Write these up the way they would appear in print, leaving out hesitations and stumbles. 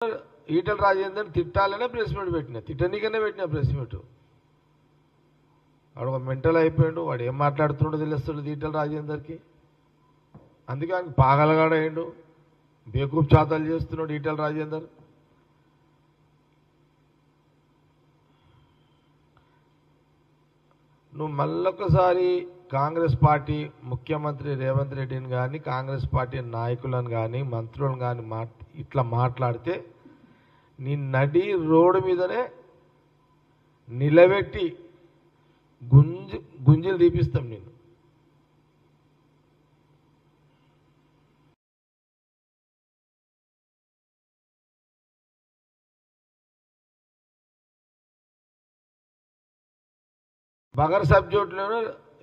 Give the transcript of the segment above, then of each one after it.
ఈటల రాజేందర్ తిట్టాలనే press meet పెట్టినా, తిట్టనీకనే పెట్టినా ప్రెస్ మీట్. వాడు ఒక మెంటల్ అయిపోయాడు, వాడు ఏం మాట్లాడుతున్నాడో తెలుస్తుంది ఈటల రాజేందర్కి. అందుకే ఆయన పాగలగాడయ్యాడు, బేకూఫ్ చాతాలు చేస్తున్నాడు ఈటల రాజేందర్. నువ్వు మళ్ళొకసారి కాంగ్రెస్ పార్టీ ముఖ్యమంత్రి రేవంత్ రెడ్డిని కానీ, కాంగ్రెస్ పార్టీ నాయకులను కానీ, మంత్రులను కానీ ఇట్లా మాట్లాడితే నీ నడి రోడ్డు మీదనే నిలబెట్టి గుంజీలు తీపిస్తాం నేను. బగర్ సబ్జెక్టులోనే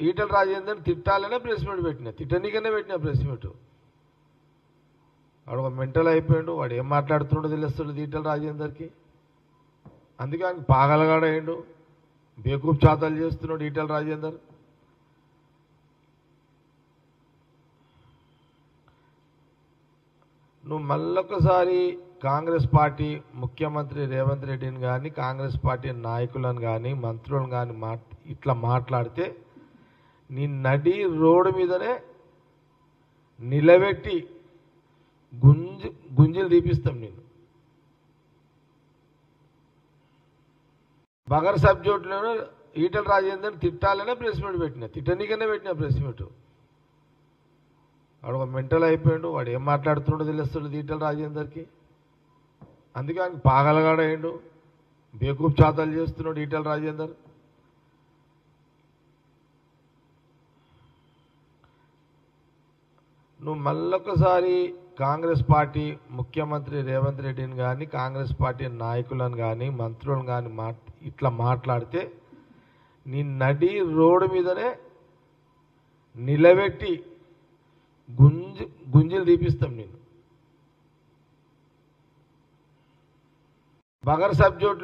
ఈటల రాజేందర్ తిట్టాలనే ప్రెస్ మీట్ పెట్టినా, తిట్టనీకనే పెట్టినా ప్రెస్ మీట్. వాడు ఒక మెంటల్ అయిపోయాడు, వాడు ఏం మాట్లాడుతున్నాడో తెలుస్తుంది ఈటల రాజేందర్కి. అందుకే ఆయన పాగలగాడయ్యాడు, బేకూఫ్ చాతాలు చేస్తున్నాడు ఈటల రాజేందర్. నువ్వు మళ్ళొకసారి కాంగ్రెస్ పార్టీ ముఖ్యమంత్రి రేవంత్ రెడ్డిని కానీ, కాంగ్రెస్ పార్టీ నాయకులను కానీ, మంత్రులను కానీ ఇట్లా మాట్లాడితే నీ నడి రోడ్డు మీదనే నిలబెట్టి గుంజీలు తీపిస్తాం నేను. బగర్ సబ్జెక్టులోనే ఈటల రాజేందర్ తిట్టాలనే ప్రెస్ మీట్ పెట్టినా, తిట్టనీకనే పెట్టినా ప్రెస్ మీట్. వాడు ఒక మెంటల్ అయిపోయాడు, వాడు ఏం మాట్లాడుతున్నాడో తెలుస్తుంది ఈటల రాజేందర్కి. అందుకే ఆయన పాగలగాడయ్యాడు, బేకూఫ్ చాతాలు చేస్తున్నాడు ఈటల రాజేందర్. నువ్వు మళ్ళొకసారి కాంగ్రెస్ పార్టీ ముఖ్యమంత్రి రేవంత్ రెడ్డిని కానీ, కాంగ్రెస్ పార్టీ నాయకులను కానీ, మంత్రులను కానీ ఇట్లా మాట్లాడితే నీ నడి రోడ్డు మీదనే నిలబెట్టి గుంజీలు తీపిస్తాం నేను. బగర్ సబ్జెక్టులో